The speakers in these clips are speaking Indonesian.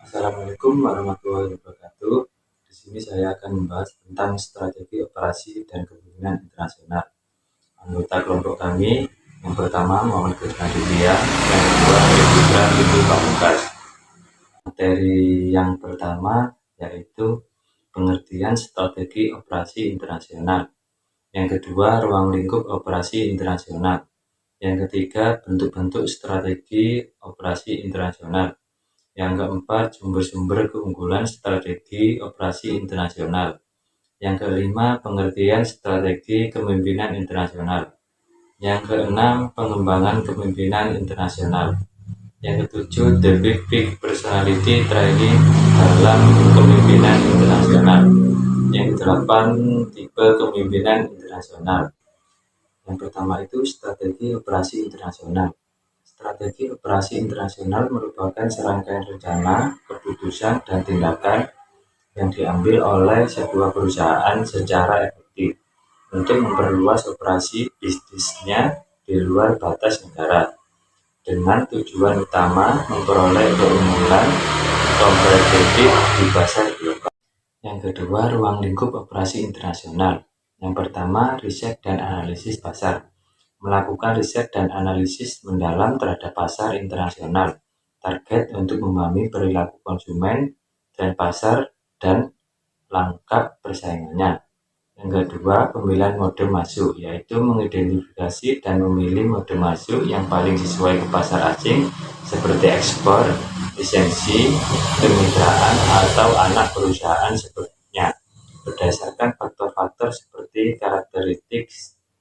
Assalamualaikum warahmatullahi wabarakatuh. Di sini saya akan membahas tentang strategi operasi dan kepemimpinan internasional. Anggota kelompok kami, yang pertama Muhammad Krisnaditya, yang kedua Hendra Windu Pamungkas. Materi yang pertama yaitu pengertian strategi operasi internasional. Yang kedua, ruang lingkup operasi internasional. Yang ketiga, bentuk-bentuk strategi operasi internasional. Yang keempat, sumber-sumber keunggulan strategi operasi internasional. Yang kelima, pengertian strategi kepemimpinan internasional. Yang keenam, pengembangan kepemimpinan internasional. Yang ketujuh, the big personality training dalam kepemimpinan internasional. Yang kedelapan, tipe kepemimpinan internasional. Yang pertama itu strategi operasi internasional. Strategi operasi internasional merupakan serangkaian rencana, keputusan, dan tindakan yang diambil oleh sebuah perusahaan secara efektif untuk memperluas operasi bisnisnya di luar batas negara, dengan tujuan utama memperoleh keunggulan kompetitif di pasar global. Yang kedua, ruang lingkup operasi internasional. Yang pertama, riset dan analisis pasar. Melakukan riset dan analisis mendalam terhadap pasar internasional, target untuk memahami perilaku konsumen dan pasar dan langkah persaingannya. Yang kedua, pemilihan mode masuk, yaitu mengidentifikasi dan memilih mode masuk yang paling sesuai ke pasar asing seperti ekspor, lisensi, kemitraan, atau anak perusahaan sebagainya, berdasarkan faktor-faktor seperti karakteristik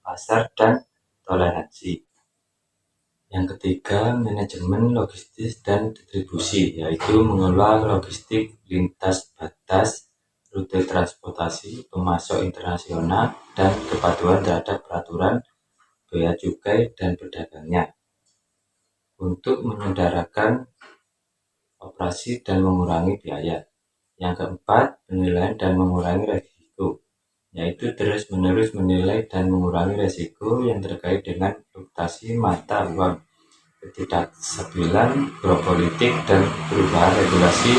pasar dan toleransi. Yang ketiga, manajemen logistik dan distribusi, yaitu mengelola logistik lintas batas, rute transportasi, pemasok internasional, dan kepatuhan terhadap peraturan bea cukai dan pedagangnya, untuk menyelenggarakan operasi dan mengurangi biaya. Yang keempat, penilaian dan mengurangi risiko, yaitu terus-menerus menilai dan mengurangi risiko yang terkait dengan fluktuasi mata uang, ketidakstabilan geopolitik, dan perubahan regulasi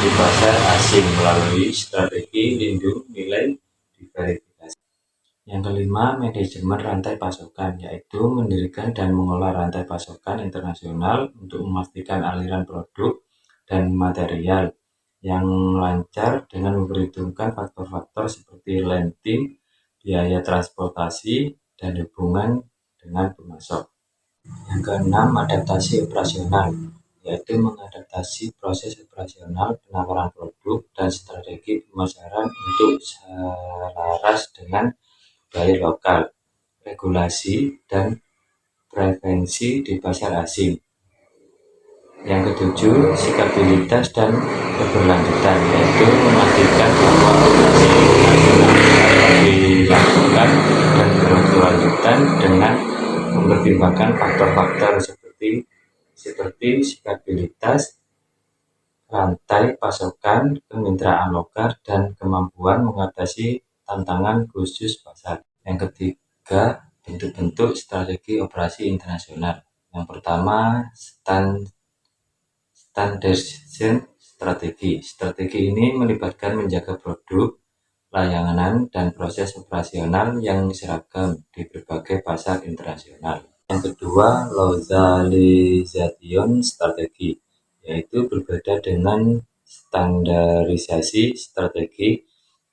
di pasar asing melalui strategi lindung nilai diverifikasi. Yang kelima, manajemen rantai pasokan, yaitu mendirikan dan mengelola rantai pasokan internasional untuk memastikan aliran produk dan material yang lancar dengan memperhitungkan faktor-faktor seperti landing, biaya transportasi, dan hubungan dengan pemasok. Yang keenam, adaptasi operasional, yaitu mengadaptasi proses operasional, penawaran produk, dan strategi pemasaran untuk selaras dengan budaya lokal, regulasi, dan preferensi di pasar asing. Yang ketujuh, sikabilitas dan keberlanjutan, yaitu memastikan bahwa operasi internasional dapat dilakukan dan berkelanjutan dengan mempertimbangkan faktor-faktor seperti sikabilitas, rantai pasokan, kemitraan lokal, dan kemampuan mengatasi tantangan khusus pasar. Yang ketiga, bentuk-bentuk strategi operasi internasional. Yang pertama, standardization strategi. Strategi ini melibatkan menjaga produk, layanan, dan proses operasional yang seragam di berbagai pasar internasional. Yang kedua, localization strategi, yaitu berbeda dengan standarisasi strategi.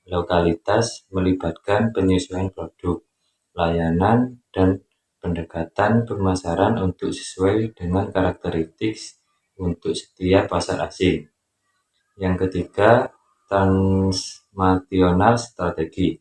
Lokalitas melibatkan penyesuaian produk, layanan, dan pendekatan pemasaran untuk sesuai dengan karakteristik untuk setiap pasar asing. Yang ketiga, transnational strategi,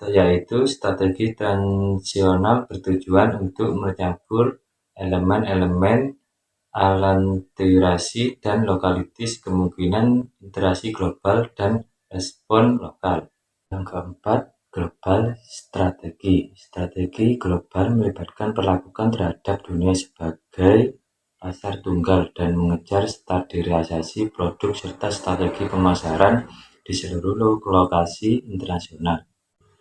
yaitu strategi transisional bertujuan untuk mencampur elemen-elemen akulturasi dan lokalitas, kemungkinan interaksi global dan respon lokal. Yang keempat, global strategi. Strategi global melibatkan perlakuan terhadap dunia sebagai pasar tunggal dan mengejar standarisasi produk serta strategi pemasaran di seluruh lokasi internasional.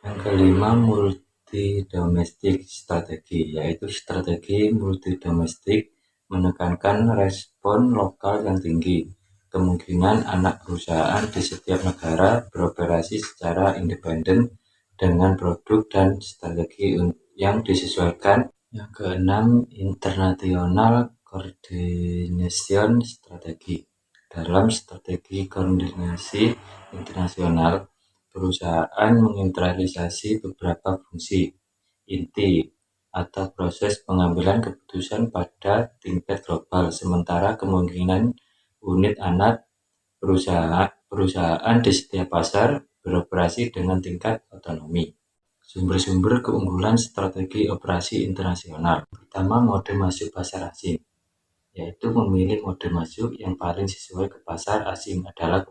Yang kelima, multi-domestic strategi, yaitu strategi multi-domestik menekankan respon lokal yang tinggi, kemungkinan anak perusahaan di setiap negara beroperasi secara independen dengan produk dan strategi yang disesuaikan. Yang keenam, international coordination strategi. Dalam strategi koordinasi internasional, perusahaan mengintegrasi beberapa fungsi inti atau proses pengambilan keputusan pada tingkat global, sementara kemungkinan unit anak perusahaan di setiap pasar beroperasi dengan tingkat otonomi. Sumber-sumber keunggulan strategi operasi internasional. Pertama, mode masuk pasar asing, yaitu memilih mode masuk yang paling sesuai ke pasar asing adalah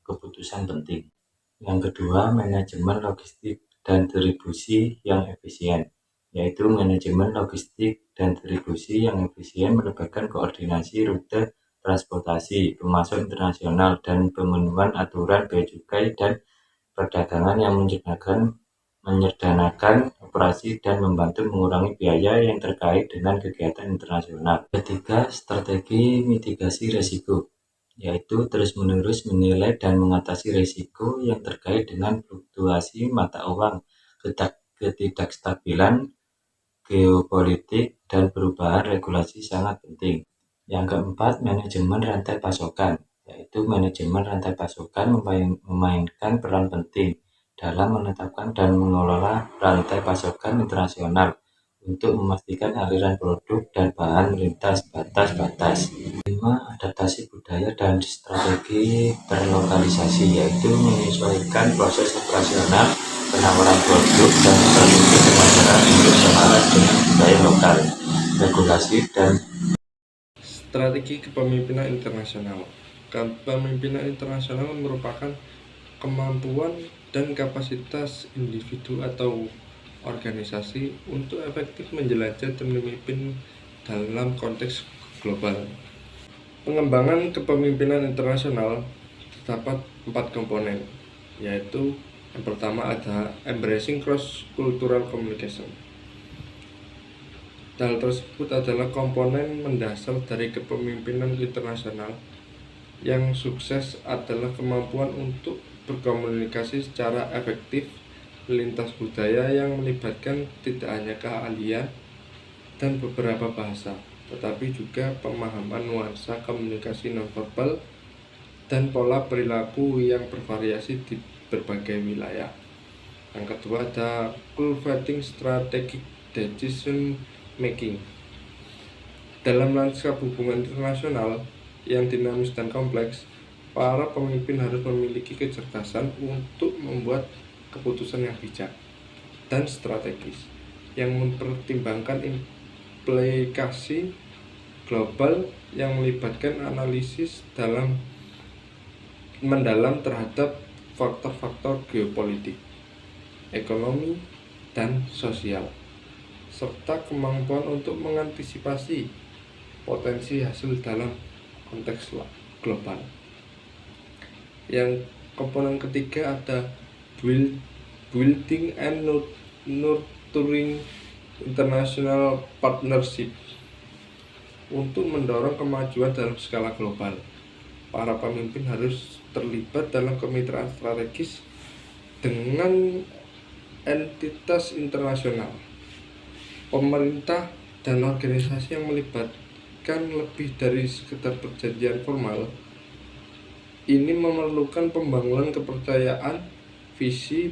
keputusan penting. Yang kedua, manajemen logistik dan distribusi yang efisien, yaitu manajemen logistik dan distribusi yang efisien melibatkan koordinasi rute transportasi, pemasok internasional, dan pemenuhan aturan bea cukai dan perdagangan yang menyederhanakan operasi dan membantu mengurangi biaya yang terkait dengan kegiatan internasional. Ketiga, strategi mitigasi risiko, yaitu terus-menerus menilai dan mengatasi risiko yang terkait dengan fluktuasi mata uang, ketidakstabilan geopolitik, dan perubahan regulasi sangat penting. Yang keempat, manajemen rantai pasokan, yaitu manajemen rantai pasokan memainkan peran penting dalam menetapkan dan mengelola rantai pasokan internasional untuk memastikan aliran produk dan bahan melintas batas-batas. 5. Adaptasi budaya dan strategi terlokalisasi, yaitu menyesuaikan proses operasional, penawaran produk, dan strategi pemasaran untuk selaras dengan budaya lokal, regulasi, dan strategi kepemimpinan internasional. Kepemimpinan internasional merupakan kemampuan dan kapasitas individu atau organisasi untuk efektif menjelajah dan memimpin dalam konteks global. Pengembangan kepemimpinan internasional terdapat 4 komponen, yaitu yang pertama ada embracing cross-cultural communication. Hal tersebut adalah komponen mendasar dari kepemimpinan internasional. Yang sukses adalah kemampuan untuk berkomunikasi secara efektif lintas budaya yang melibatkan tidak hanya keahlian dan beberapa bahasa, tetapi juga pemahaman nuansa komunikasi nonverbal dan pola perilaku yang bervariasi di berbagai wilayah. Yang kedua ada cultivating strategic decision making. Dalam lanskap hubungan internasional yang dinamis dan kompleks, para pemimpin harus memiliki kecerdasan untuk membuat keputusan yang bijak dan strategis yang mempertimbangkan implikasi global yang melibatkan analisis mendalam terhadap faktor-faktor geopolitik, ekonomi, dan sosial, serta kemampuan untuk mengantisipasi potensi hasil dalam konteks global. Yang komponen ketiga ada building and nurturing international partnership. Untuk mendorong kemajuan dalam skala global, para pemimpin harus terlibat dalam kemitraan strategis dengan entitas internasional, pemerintah, dan organisasi yang melibatkan lebih dari sekedar perjanjian formal. Ini memerlukan pembangunan kepercayaan, visi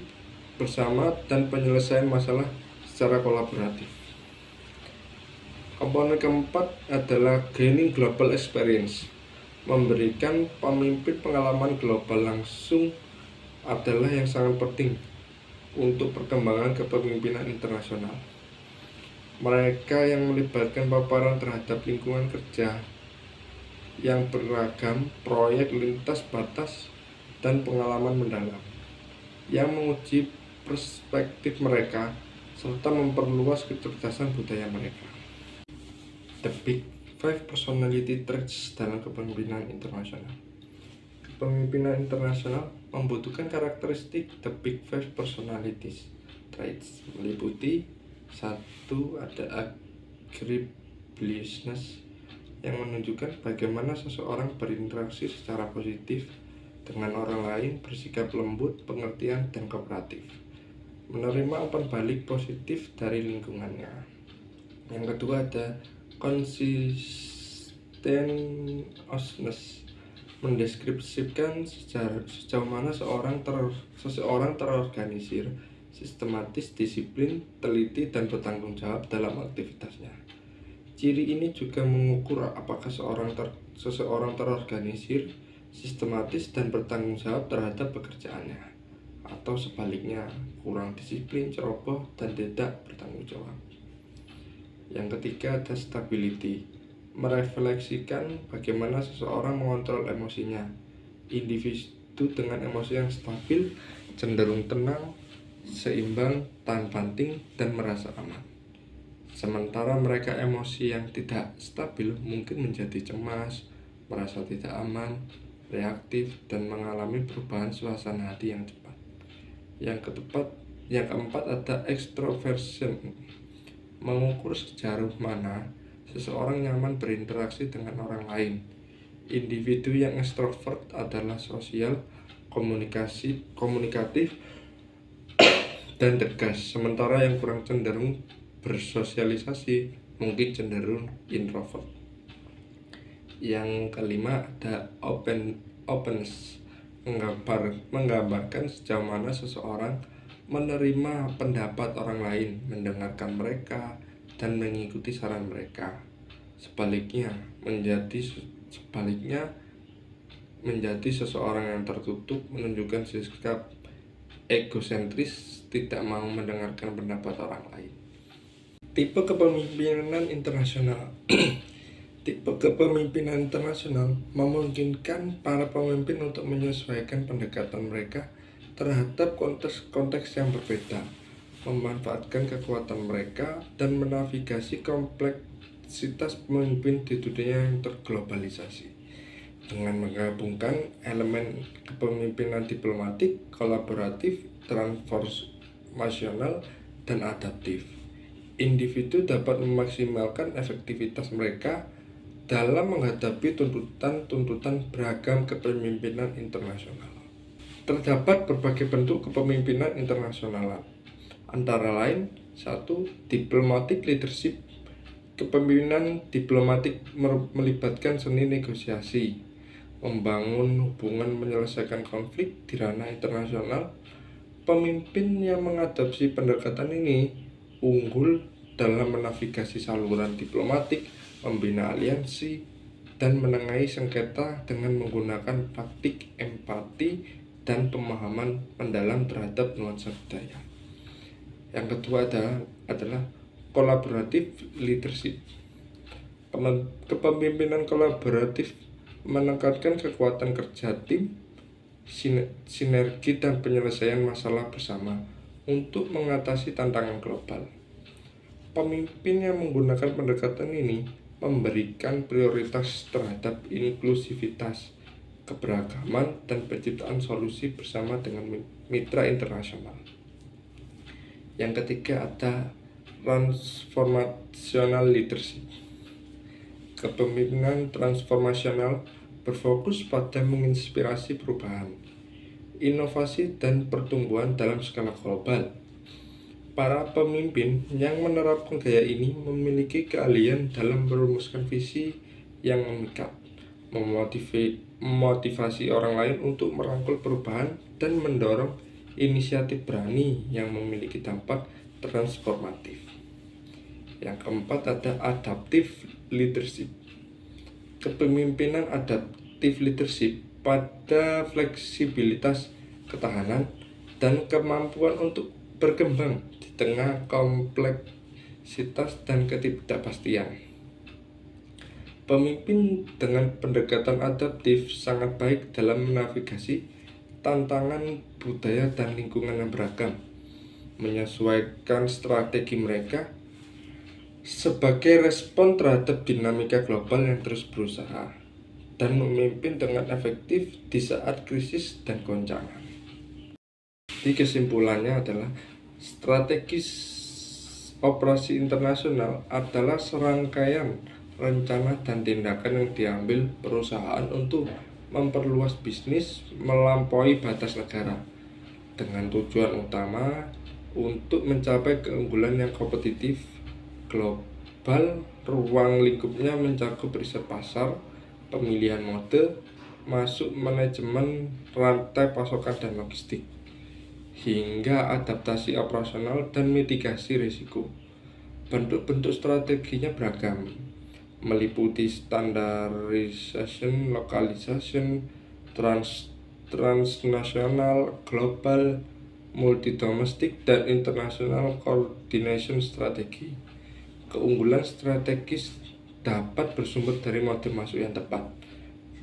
bersama, dan penyelesaian masalah secara kolaboratif. Komponen keempat adalah gaining global experience. Memberikan pemimpin pengalaman global langsung adalah yang sangat penting untuk perkembangan kepemimpinan internasional. Mereka yang melibatkan paparan terhadap lingkungan kerja yang beragam, proyek lintas batas, dan pengalaman mendalam yang menguji perspektif mereka serta memperluas kecerdasan budaya mereka. The Big Five Personality Traits dalam kepemimpinan internasional. Kepemimpinan internasional membutuhkan karakteristik The Big Five Personalities Traits, meliputi 1. Ada agreeableness, yang menunjukkan bagaimana seseorang berinteraksi secara positif dengan orang lain, bersikap lembut, pengertian, dan kooperatif, menerima umpan balik positif dari lingkungannya. Yang kedua ada conscientiousness, mendeskripsikan sejauh mana seseorang terorganisir, sistematis, disiplin, teliti, dan bertanggung jawab dalam aktivitasnya. Ciri ini juga mengukur apakah seseorang terorganisir, sistematis, dan bertanggung jawab terhadap pekerjaannya, atau sebaliknya, kurang disiplin, ceroboh, dan tidak bertanggung jawab. Yang ketiga ada stability, merefleksikan bagaimana seseorang mengontrol emosinya. Individu dengan emosi yang stabil cenderung tenang, seimbang, tahan banting, dan merasa aman. Sementara mereka emosi yang tidak stabil mungkin menjadi cemas, merasa tidak aman, reaktif, dan mengalami perubahan suasana hati yang cepat. Yang keempat ada extroversion, mengukur sejauh mana seseorang nyaman berinteraksi dengan orang lain. Individu yang ekstrovert adalah sosial, komunikatif, dan tegas, sementara yang kurang cenderung bersosialisasi mungkin cenderung introvert. Yang kelima ada openness, menggambarkan sejauh mana seseorang menerima pendapat orang lain, mendengarkan mereka, dan mengikuti saran mereka. Sebaliknya menjadi seseorang yang tertutup, menunjukkan sikap egosentris, tidak mau mendengarkan pendapat orang lain. Tipe kepemimpinan internasional. Tipe kepemimpinan internasional memungkinkan para pemimpin untuk menyesuaikan pendekatan mereka terhadap konteks yang berbeda, memanfaatkan kekuatan mereka, dan menavigasi kompleksitas pemimpin di dunia yang terglobalisasi dengan menggabungkan elemen kepemimpinan diplomatik, kolaboratif, transformasional, dan adaptif. Individu dapat memaksimalkan efektivitas mereka dalam menghadapi tuntutan beragam kepemimpinan internasional. Terdapat berbagai bentuk kepemimpinan internasional, antara lain 1. Diplomatic leadership. Kepemimpinan diplomatik melibatkan seni negosiasi, membangun hubungan, menyelesaikan konflik di ranah internasional. Pemimpin yang mengadopsi pendekatan ini unggul dalam menavigasi saluran diplomatik, membina aliansi, dan menengahi sengketa dengan menggunakan taktik empati dan pemahaman mendalam terhadap nuansa budaya. Yang kedua adalah collaborative leadership. Kepemimpinan kolaboratif menekankan kekuatan kerja tim, sinergi, dan penyelesaian masalah bersama untuk mengatasi tantangan global. Pemimpin yang menggunakan pendekatan ini memberikan prioritas terhadap inklusivitas, keberagaman, dan penciptaan solusi bersama dengan mitra internasional. Yang ketiga ada transformational leadership. Kepemimpinan transformasional berfokus pada menginspirasi perubahan, inovasi, dan pertumbuhan dalam skala global. Para pemimpin yang menerapkan gaya ini memiliki keahlian dalam merumuskan visi yang memikat, memotivasi orang lain untuk merangkul perubahan, dan mendorong inisiatif berani yang memiliki dampak transformatif. Yang keempat ada adaptive leadership. Kepemimpinan adaptive leadership pada fleksibilitas, ketahanan, dan kemampuan untuk berkembang di tengah kompleksitas dan ketidakpastian. Pemimpin dengan pendekatan adaptif sangat baik dalam menavigasi tantangan budaya dan lingkungan yang beragam, menyesuaikan strategi mereka sebagai respon terhadap dinamika global yang terus berusaha, dan memimpin dengan efektif di saat krisis dan goncangan. Jadi kesimpulannya adalah strategis operasi internasional adalah serangkaian rencana dan tindakan yang diambil perusahaan untuk memperluas bisnis melampaui batas negara dengan tujuan utama untuk mencapai keunggulan yang kompetitif global. Ruang lingkupnya mencakup riset pasar, pemilihan mode, masuk manajemen rantai pasokan dan logistik, hingga adaptasi operasional dan mitigasi risiko. Bentuk-bentuk strateginya beragam, meliputi standardization, localization, transnasional, global, multi-domestic, dan international coordination strategi. Keunggulan strategis dapat bersumber dari mode masuk yang tepat,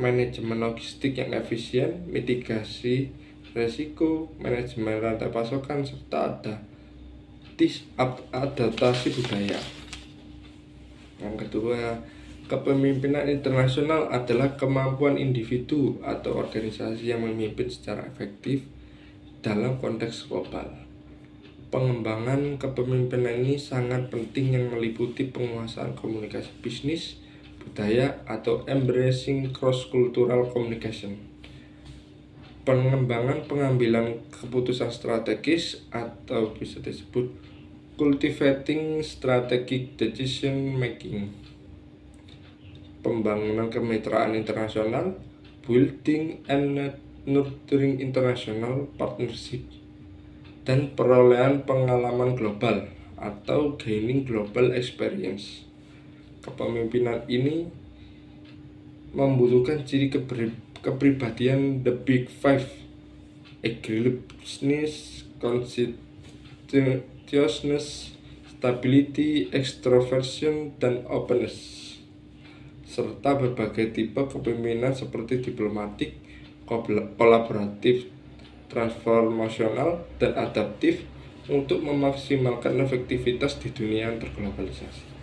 manajemen logistik yang efisien, mitigasi risiko, manajemen rantai pasokan, serta adaptasi budaya. Yang kedua, kepemimpinan internasional adalah kemampuan individu atau organisasi yang memimpin secara efektif dalam konteks global. Pengembangan kepemimpinan ini sangat penting yang meliputi penguasaan komunikasi bisnis, budaya, atau embracing cross-cultural communication. Pengembangan pengambilan keputusan strategis atau bisa disebut cultivating strategic decision making. Pembangunan kemitraan internasional, building and nurturing international partnership, dan perolehan pengalaman global atau gaining global experience. Kepemimpinan ini membutuhkan ciri kepribadian The Big Five: agreeableness, conscientiousness, stability, extroversion, dan openness, serta berbagai tipe kepemimpinan seperti diplomatik, kolaboratif, transformasional, dan adaptif untuk memaksimalkan efektivitas di dunia yang terglobalisasi.